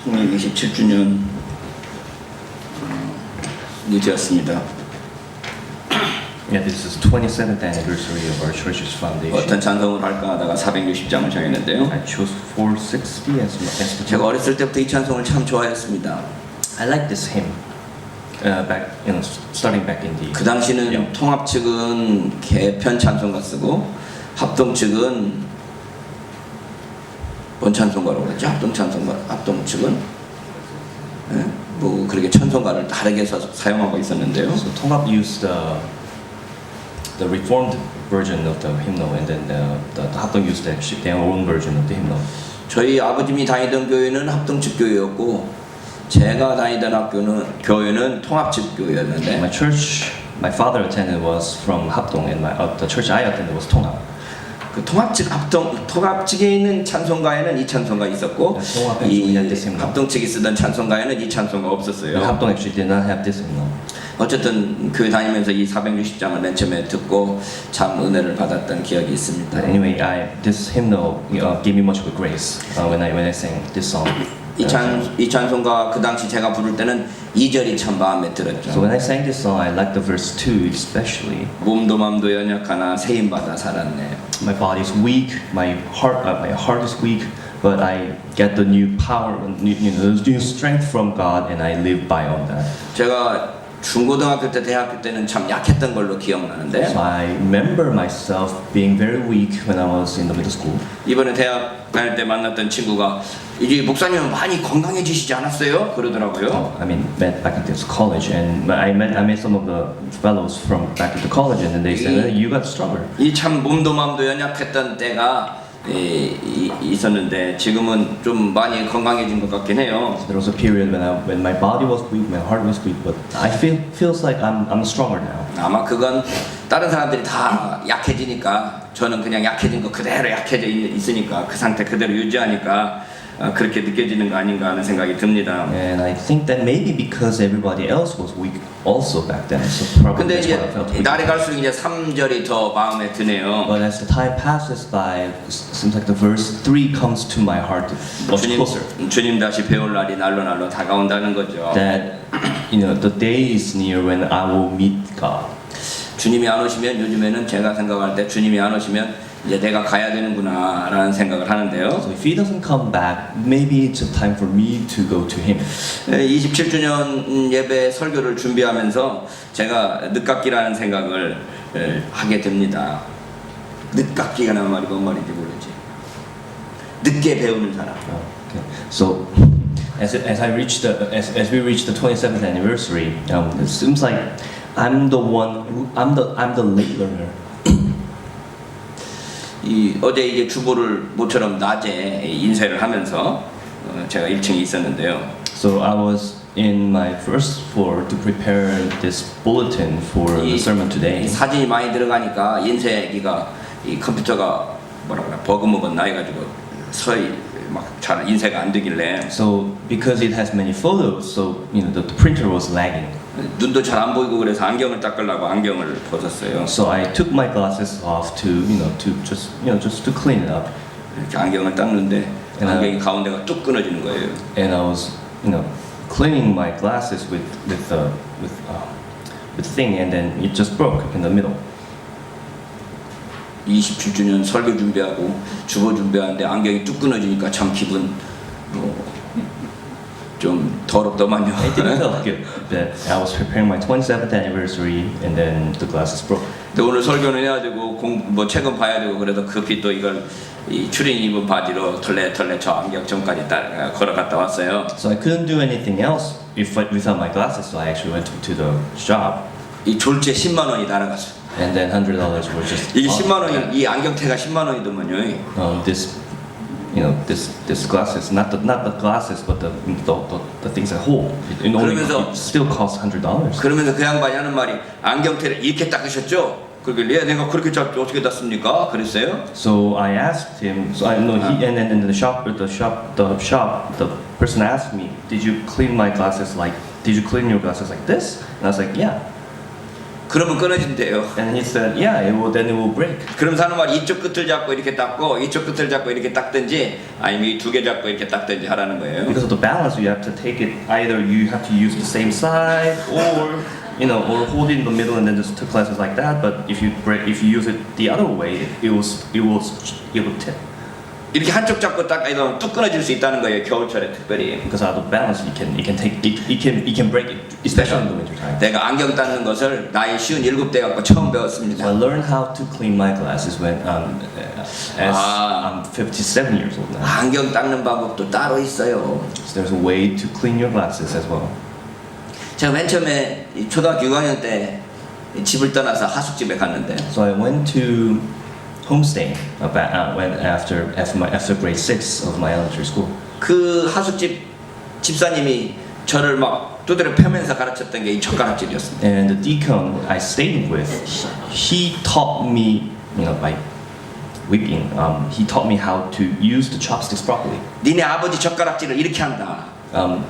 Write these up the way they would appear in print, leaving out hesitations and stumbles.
통일 27주년 이 되었습니다. Yeah, this is 27th anniversary of our church's foundation. 어떤 찬송을 할까 하다가 460장을 정했는데요. I chose 460 as the 제가 어렸을 때부터 이 찬송을 참 좋아했습니다. I like this hymn. Back, starting back in the. 그 당시는 통합 측은 개편 찬송가 쓰고 합동 측은 뭔 찬송가라고 그랬죠? 합동 찬송가, 합동 측은 네? 뭐 그렇게 찬송가를 다르게 사용하고 있었는데요. So 통합 used the reformed version of the hymnal, and then the 합동 used actually their own version of the hymnal. 저희 아버님이 다니던 교회는 합동 측 교회였고 제가 다니던 교회는 통합 측 교회였는데 My church, my father attended was from 합동, and the church I attended was 통합. 그 통합 측에 있는 찬송가에는 이 찬송가 있었고 이 합동 측이 쓰던 찬송가에는 이 찬송가 없었어요. 합동 actually did not have this hymnal. 어쨌든 교회 다니면서 이 460장을 맨 처음에 듣고 참 은혜를 받았던 기억이 있습니다. But anyway, this hymnal gave me much of a grace when I sang this song. 이 찬송가 그 당시 제가 부를 때는 2절이 참 마음에 들었죠. So when I sang this song, I liked the verse 2 especially. 몸도 맘도 연약하나 세임 받아 살았네. My body is weak, my heart is weak, but I get the new power, new strength from God, and I live by all that. 제가 중고등학교 때, 대학교 때는 참 약했던 걸로 기억나는데. So I remember myself being very weak when I was in the middle school. 이번에 대학 다닐 때 만났던 친구가 이제 목사님은 많이 건강해지시지 않았어요? 그러더라고요. I mean, back into college, and I met some of the fellows from back into college, and then they said, "You got stronger." 이 참 몸도 마음도 연약했던 때가 있었는데 지금은 좀 많이 건강해진 것 같긴 해요. There was a period when my body was weak, my heart was weak, but I feels like I'm stronger now. 아마 그건 다른 사람들이 다 약해지니까 저는 그냥 약해진 거 그대로 약해져 있으니까 그 상태 그대로 유지하니까 그렇게 느껴지는 거 아닌가 하는 생각이 듭니다. And I think that maybe because everybody else was weak also back then, so probably 근데 that's why I felt 이제 weak. 날이 갈수록 이제 3절이 더 마음에 드네요. But as the time passes by, it seems like the verse 3 comes to my heart much closer. 주님 다시 배울 날이 날로 다가온다는 거죠. That the day is near when I will meet God. 주님이 안 오시면 요즘에는 제가 생각할 때 주님이 안 오시면 이제 내가 가야 되는구나라는 생각을 하는데요. So if He doesn't come back, maybe it's a time for me to go to Him. 27주년 예배 설교를 준비하면서 제가 늦깎이라는 생각을 하게 됩니다. 늦깎이라는 말이 뭔 말인지 모르지. 늦게 배우는 사람. Okay. So as we reach the 27th anniversary, it seems like I'm the late learner. 어제 이제 주보를 모처럼 낮에 인쇄를 하면서 제가 1층에 있었는데요. So I was in my first floor to prepare this bulletin for the sermon today. 사진이 많이 들어가니까 인쇄기가 이 컴퓨터가 뭐라 그래 버그 먹었나 해가지고 서히 막 잘 인쇄가 안 되길래. So because it has many photos, so the printer was lagging. 눈도 잘 안 보이고 그래서 안경을 닦으려고 안경을 벗었어요. So I took my glasses off to just to clean it up. 이렇게 안경을 닦는데 안경이 가운데가 뚝 끊어지는 거예요. And I was cleaning my glasses with thing, and then it just broke in the middle. 27주년 설교 준비하고 주보 준비하는데 안경이 뚝 끊어지니까 참 기분 좀 더럽더만요. It didn't feel good that I was preparing my 27th anniversary and then the glasses broke. 근데 오늘 설교는 해야 되고 책은 봐야 되고 그래서 급히 또 이걸 이 추린 입은 바지로 털레 저 안경점까지 걸어갔다 왔어요. So I couldn't do anything else without my glasses, so I actually went to the shop. 이 졸지에 10만 원이 날아갔어요. And then $100 were just. 이게 10만 원이 이 안경테가 10만 원이더만요. This glasses, not the glasses, but the things at whole. It still costs $100. 그러면서 그 양반이 하는 말이 안경테를 이렇게 닦으셨죠? 그러길래 내가 그렇게 어떻게 땄습니까? 그랬어요. So I asked him. So I know he and then the person asked me, Did you clean your glasses like this? And I was like, yeah. 그러면 끊어진대요. And he said, yeah, then it will break. 그러면서 하는 말이 이쪽 끝을 잡고 이렇게 닦고 이쪽 끝을 잡고 이렇게 닦든지 아니면 이 두 개 잡고 이렇게 닦든지 하라는 거예요. Because of the balance, you have to take it, either you have to use the same side or or hold it in the middle and then just two classes like that. But if you use it the other way, it will tip. 이렇게 한쪽 잡고 닦아 이러면 뚝 끊어질 수 있다는 거예요. 겨울철에 특별히. Because out of balance, it can break it, especially in the winter time. 내가 안경 닦는 것을 나이 57대 갖고 처음 So 배웠습니다. I learned how to clean my glasses when as I'm 57 years old now. 안경 닦는 방법도 따로 있어요. So there's a way to clean your glasses as well. 제가 맨 처음에 초등학교 6학년 때 집을 떠나서 하숙집에 갔는데 So I went to homestay after grade 6 of my elementary school. 그 하숙집 집사님이 저를 막 두드려 패면서 가르쳤던 게 이 젓가락질이었습니다. And the deacon I stayed with, he taught me, by whipping, he taught me how to use the chopsticks properly. 니네 아버지 젓가락질을 이렇게 한다.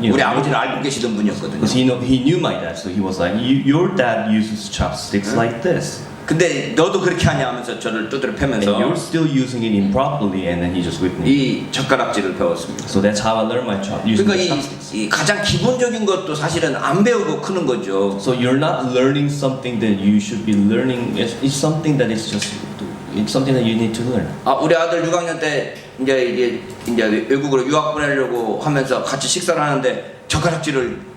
우리 아버지를 알고 계시던 분이었거든요. Because he knew my dad, so he was like, your dad uses chopsticks like this. 근데 너도 그렇게 하냐 하면서 저를 두드려 And 패면서 you're still using it improperly, and then he just whipped me. 이 젓가락질을 배웠습니다. So that's how I learned my using the 그러니까 chopsticks. 이 가장 기본적인 것도 사실은 안 배우고 크는 거죠. So you're not learning something that you should be learning. It's something that is just, it's something that you need to learn. 아, 우리 아들 6학년 때 이제 외국으로 유학 보내려고 하면서 같이 식사를 하는데 젓가락질을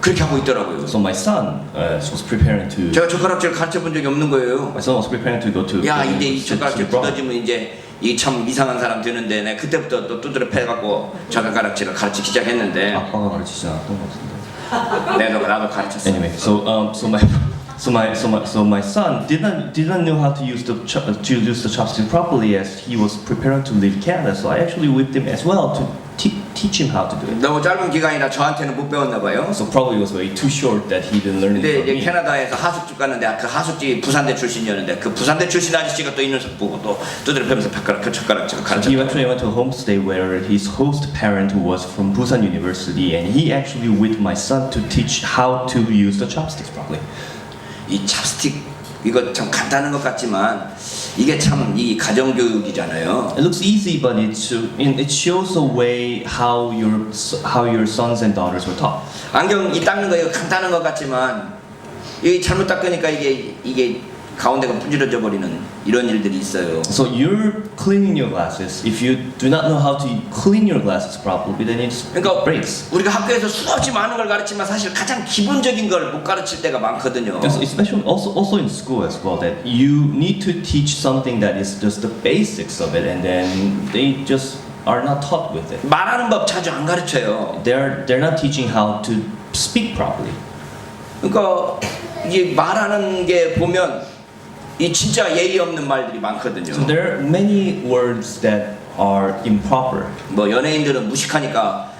그렇게 하고 있더라고요. So my son was preparing to. 제가 젓가락질 가르쳐 본 적이 없는 거예요. My son was preparing to go to. 야 이제 이 to 젓가락질 abroad. 부러지면 이제 이 참 이상한 사람 되는데 내가 그때부터 또 두드려 패갖고 젓가락질을 가르치기 시작했는데 아빠가 가르치지 않았던 것 같은데. 나도 가르쳤어. Anyway, so my son didn't know how to use the chopstick properly as he was preparing to leave Canada. So I actually whipped him as well to teach him how to do it. 너무 짧은 기간이라 저한테는 못 배웠나 봐요. So probably it was way too short that he didn't learn it 근데 from 이제 me. 캐나다에서 하숙집 갔는데 그 하숙집이 부산대 출신이었는데 그 부산대 출신 아저씨가 또 있는 서 보고 또 두드려 패면서 젓가락질을 So he 가르쳤어요. actually went to a homestay where his host parent was from Busan University, and he actually whipped my son to teach how to use the chopsticks properly. 이 찹스틱 이거 참 간단한 것 같지만 이게 참 이 가정교육이잖아요. It looks easy, but it shows a way how your sons and daughters were taught. 안경 이 닦는 거 이거 간단한 것 같지만 이 잘못 닦으니까 이게 가운데가 부질러져 버리는 이런 일들이 있어요. So you're cleaning your glasses. If you do not know how to clean your glasses properly, then it 그러니까 breaks. 우리가 학교에서 수없이 많은 걸 가르치면 사실 가장 기본적인 걸 못 가르칠 때가 많거든요. Especially also in school as well, that you need to teach something that is just the basics of it, and then they just are not taught with it. 말하는 법 자주 안 가르쳐요. They're not teaching how to speak properly. 그러니까 이 말하는 게 보면 이 진짜 예의 없는 말들이 많거든요. So there are many words that are improper. 뭐 연예인들은 무식하니까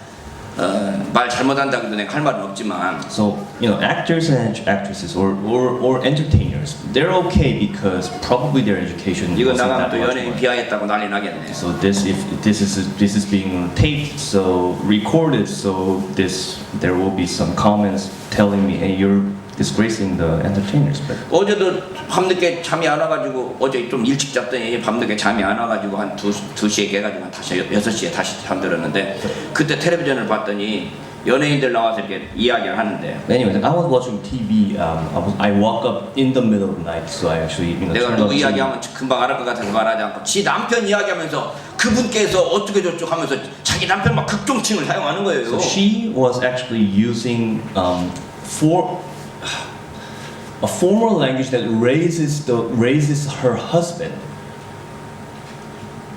말 잘못한다고 해도 내가 할 말은 없지만 So actors and actresses or entertainers, they're okay because probably their education 이거 wasn't 나가면 that 또 much 연예인 more. 비하했다고 난리 나겠네. So this is being taped, so recorded, so there will be some comments telling me, hey, you're disgracing the entertainers. But 어제도 밤늦게 잠이 안 와가지고 어제 좀 일찍 잤더니 밤늦게 잠이 안 와가지고 한 2시에 깨가지고 한 다시 6시에 다시 잠들었는데 그때 텔레비전을 봤더니 연예인들 나와서 이렇게 이야기를 하는데 anyways, I was watching TV. I woke up in the middle of the night, so I actually 내가 turned on 누구 TV. 이야기하면 금방 알을 것 같아서 말하지 않고 지 남편 이야기하면서 그분께서 어떻게 저쪽 하면서 자기 남편 막 극종칭을 사용하는 거예요. So she was actually using a formal language that raises her husband.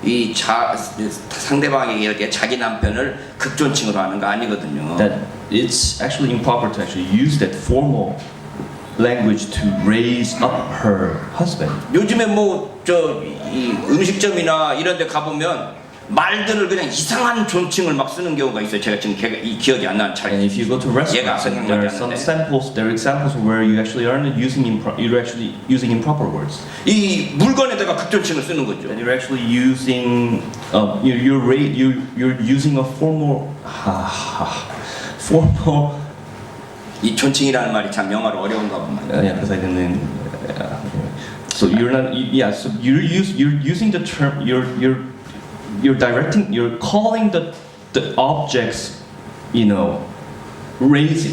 이 상대방에게 이렇게 자기 남편을 극존칭으로 하는 거 아니거든요. That it's actually improper to actually use that formal language to raise up her husband. 요즘에 뭐 이 음식점이나 이런 데 가보면 말들을 그냥 이상한 존칭을 막 쓰는 경우가 있어요. 제가 지금 이 기억이 안 나는 잘. And if you go to restaurants, there are some samples. There are examples where you actually aren't you're actually using improper words. 이 물건에다가 극존칭을 쓰는 거죠. And you're actually using you're using a formal 이 존칭이라는 말이 참 영어로 어려운가 보다. Yeah, because I didn't. So you're not. Yeah. So you're using the term. You're directing. You're calling the objects. Raise it.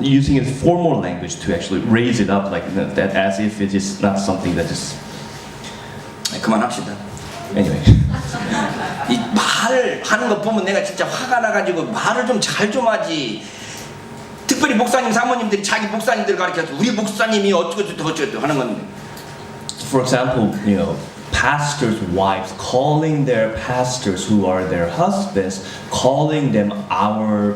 Using a formal language to actually raise it up like that, as if it is not something that is. 그만합시다. Anyway. 이 말을 하는 거 보면 내가 진짜 화가 나가지고 말을 좀 잘 좀 하지. 특별히 목사님 사모님들이 자기 목사님들 가르쳐서 우리 목사님이 어쩌고 하는 건데. For example, pastors' wives calling their pastors who are their husbands, calling them our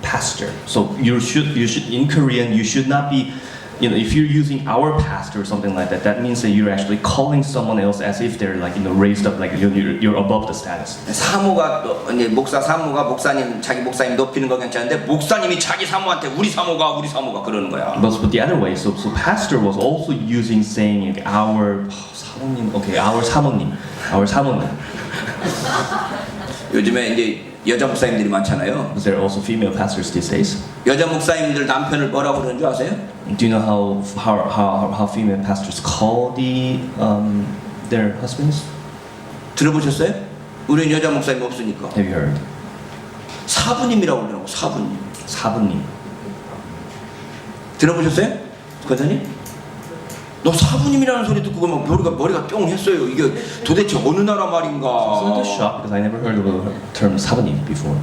pastor. So you should in Korean you should not be, if you're using our pastor or something like that, that means that you're actually calling someone else as if they're like raised up like you're above the status. 사모가 또 이제 목사 사모가 목사님 자기 목사님 높이는 거 괜찮은데 목사님이 자기 사모한테 우리 사모가 그러는 거야. But the other way, so pastor was also using saying our 사모님, okay, our 사모님. 요즘에 이제 여자 목사님들이 많잖아요. Because there are also female pastors these days. 여자 목사님들 남편을 뭐라고 그러는 줄 아세요? Do you know how female pastors call their husbands? 들어보셨어요? 우리는 여자 목사님 없으니까. Have you heard? 사부님이라고 그러더라고. 사부님. 사부님. 들어보셨어요? 권사님? 너 사부님이라는 소리 듣고 막 머리가 뿅 했어요. 이게 도대체 어느 나라 말인가? It's a little shock because I never heard of the term 사부님 before.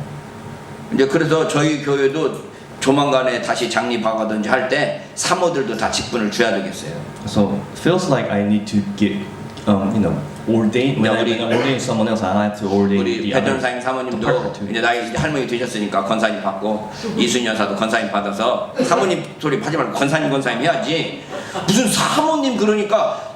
이제 그래서 저희 교회도 조만간에 다시 장립하거든지 할 때 사모들도 다 직분을 줘야 되겠어요. So feels like I need to get, ordain. When I ordain someone else, I have to ordain 우리 the other. 배전사님 사모님도 이제 나이 이제 할머니 되셨으니까 권사님 받고 이순희 여사도 권사님 받아서 사모님 소리 하지 말고 권사님 해야지. 무슨 사모님 그러니까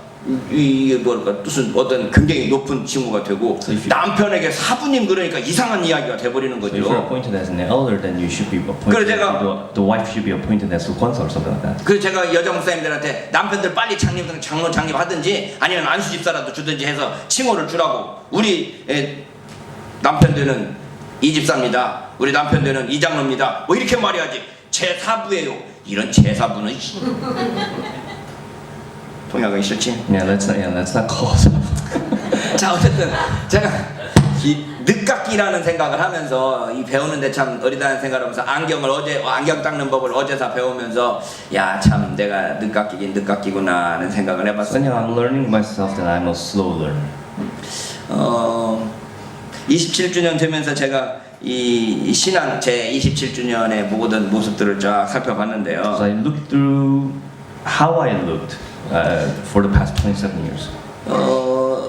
이게 뭐랄까 무슨 어떤 굉장히 높은 칭호가 되고 남편에게 사부님 그러니까 이상한 이야기가 돼버리는 So if you're 거죠. appointed as an elder, then you should be 그래서 appointed. 제가- The wife should be appointed as a 권사 or something like that. 그래서 제가 여자 목사님들한테 남편들 빨리 장로 장립하든지 아니면 안수집사라도 주든지 해서 칭호를 주라고. 우리 남편들은 이집사입니다. 우리 남편들은 이장로입니다. 뭐 이렇게 말해야지. 제사부예요. 이런 제사부는 통역하기 싫지? Yeah, let's not call. 자 어쨌든 제가 이 늦깎이라는 생각을 하면서 이 배우는데 참 어리다는 생각을 하면서 안경 닦는 법을 어제서 배우면서 야 참 내가 늦깎이구나 하는 생각을 해봤어요. I'm learning myself that I'm a slow learner. 27주년 되면서 제가 이 신앙 제 27주년의 모든 모습들을 쫙 살펴봤는데요. So I looked through how I looked for the past 27 years.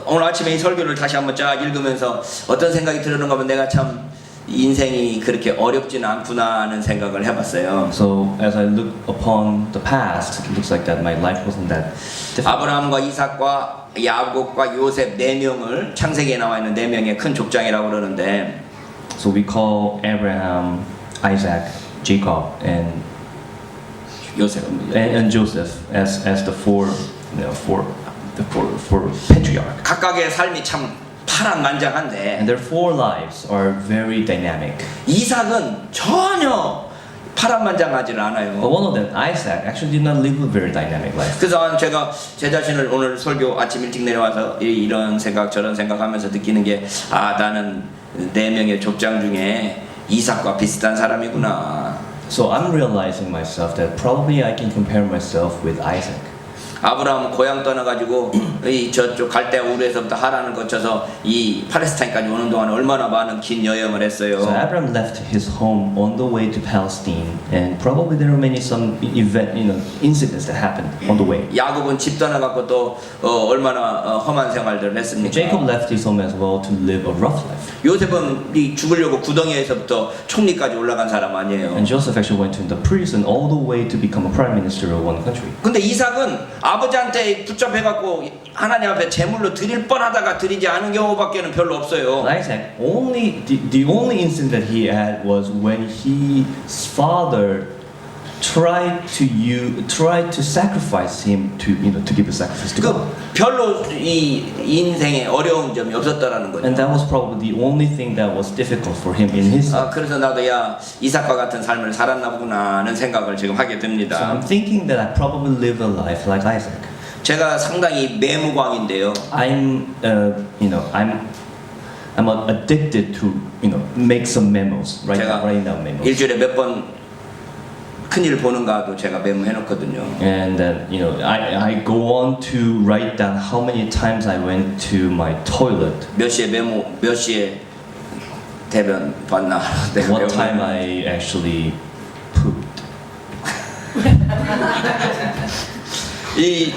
오늘 아침에 이 설교를 다시 한번 쫙 읽으면서 어떤 생각이 들었는가 하면 내가 참 인생이 그렇게 어렵지는 않구나 하는 생각을 해봤어요. So as I look upon the past, it looks like that my life wasn't that difficult. 아브라함과 이삭과 야곱과 요셉 4명을 창세기에 나와 있는 4명의 큰 족장이라고 그러는데 So we call Abraham, Isaac, Jacob, and Joseph as the four patriarch. 각각의 삶이 참 파란만장한데 And their four lives are very dynamic. 이삭은 전혀 파란만장하지를 But 않아요. one of them, Isaac, actually did not live a very dynamic life. 그래서 제가 제 자신을 오늘 설교 아침 일찍 내려와서 이런 생각 저런 생각하면서 느끼는 게 나는 4명의 족장 중에 이삭과 비슷한 사람이구나. So I'm realizing myself that probably I can compare myself with Isaac. 아브라함 고향 떠나가지고 이 저쪽 갈대아 우르에서부터 하란을 거쳐서 이 팔레스타인까지 오는 동안 얼마나 많은 긴 여행을 했어요. So Abraham left his home on the way to Palestine, and probably there were some incidents that happened on the way. 야곱은 집 떠나갖고 또 얼마나 험한 생활들을 했습니까? Jacob left his home as well to live a rough life. 요셉은 이 죽으려고 구덩이에서부터 총리까지 올라간 사람 아니에요. And Joseph actually went to the prison all the way to become a prime minister of one country. 근데 이삭은 아버지한테 붙잡혀갖고 하나님 앞에 제물로 드릴 뻔하다가 드리지 않은 경우밖에는 별로 없어요. Isaac, the only incident that he had was when his father try to sacrifice him to to give a sacrifice to God. 그 별로 이 인생에 어려운 점이 없었다라는 거죠. And that was probably the only thing that was difficult for him in his life. 그래서 나도 야 이삭과 같은 삶을 살았나 보구나 하는 생각을 지금 하게 So 됩니다. I'm thinking that I probably live a life like Isaac. 제가 상당히 매무광인데요. I'm addicted to make some memos, 제가 writing down memos. 일주일에 몇 번 큰일 보는가도 제가 메모해놓거든요. And then I go on to write down how many times I went to my toilet, 몇 시에 메모, 몇 시에 대변 봤나. what time I actually pooped.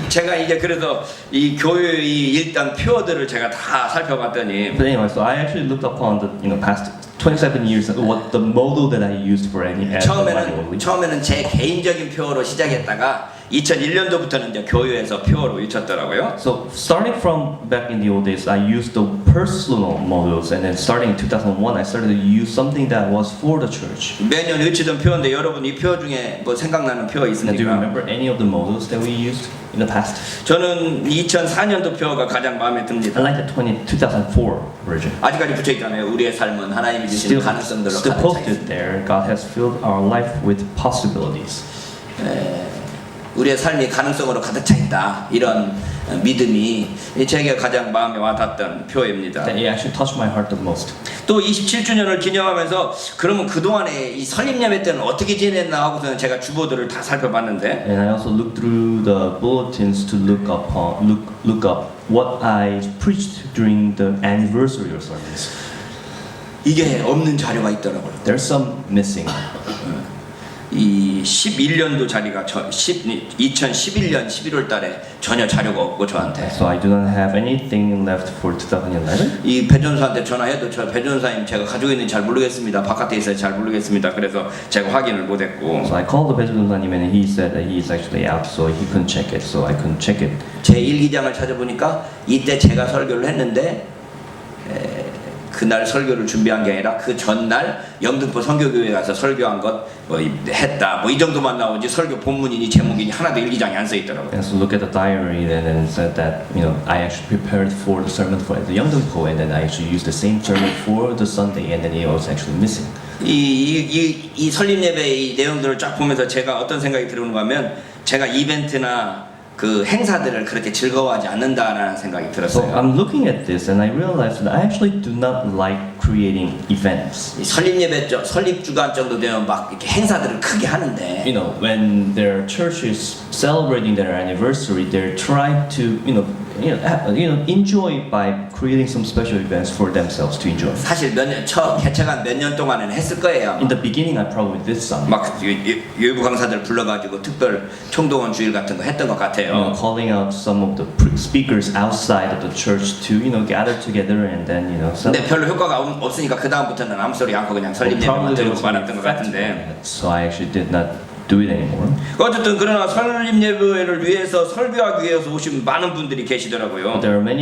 제가 이제 그래서 이 교회의 일단 표어들을 제가 다 살펴봤더니 But anyway, so I actually looked upon the past 27 years what the model that I used for any 처음에는 제 개인적인 표어로 시작했다가 2001년도부터는 이제 교회에서 표어로 외쳤더라고요. So starting from back in the old days, I used the personal models, and then starting in 2001, I started to use something that was for the church. 매년 외치던 표어인데 여러분 이 표어 중에 뭐 생각나는 표어 Now, do you 있습니까? remember any of the models that we used in the past? 저는 2004년도 표어가 가장 마음에 I 듭니다. like the 2004 version. 아직까지 붙여 있잖아요. 우리의 삶은 하나님이 주신 가능성들로 Still 가득 차 있습니다. posted there. God has filled our life with possibilities. 우리의 삶이 가능성으로 가득 차 있다. 이런 믿음이 제게 가장 마음에 와닿던 표어입니다. That it actually touched my heart the most. 또 27주년을 기념하면서 그러면 그동안에 이 설립 예배 때는 어떻게 지냈나 하고서는 제가 주보들을 다 살펴봤는데 And I also looked through the bulletins to look up what I preached during the anniversary sermons. 이게 없는 자료가 있더라고요. There's some missing. 이 11년도 자리가 2011년 11월 달에 전혀 자료가 없고 저한테 So I do not have anything left for 2011. 이 배전사한테 전화해도 저 배전사님 제가 가지고 있는지 잘 모르겠습니다. 바깥에 있어서 잘 모르겠습니다. 그래서 제가 확인을 못했고 So I called the 배전사님 and he said that he is actually out, so he couldn't check it. So I couldn't check it. 제 일기장을 찾아보니까 이때 제가 설교를 했는데 그날 설교를 준비한 게 아니라 그 전날 영등포 선교교회 가서 설교한 것 뭐 했다 뭐 이 정도만 나오지 설교 본문이니 제목이니 하나도 일기장에 안 써 있더라고요. And so look at the diary and then it said that I actually prepared for the sermon for the Yeongdeungpo and then I actually used the same sermon for the Sunday and then it was actually missing. 이 설립 예배의 이 내용들을 쫙 보면서 제가 어떤 생각이 들어오는가 하면 제가 이벤트나 그 행사들을 그렇게 즐거워하지 않는다라는 생각이 So 들었어요. I'm looking at this and I realized that I actually do not like creating events. 이 설립 예배 설립 주간 정도 되면 막 이렇게 행사들을 크게 하는데 When their church is celebrating their anniversary, they're trying to enjoy by creating some special events for themselves to enjoy. 사실 첫 개최한 몇 년 동안에는 했을 거예요. In the beginning, I probably did some. 막 외부 강사들 불러가지고 특별 총동원 주일 같은 거 했던 것 같아요. Calling out some of the speakers outside of the church to gather together and then 근데 별로 효과가 없으니까 그 다음부터는 아무 소리 않고 그냥 설립 예배만 드리고 말았던 것 같은데. So I actually did not do it anymore. 어쨌든 그러나 설립 예배를 위해서 설교하기 위해서 오신 많은 분들이 계시더라고요. There are many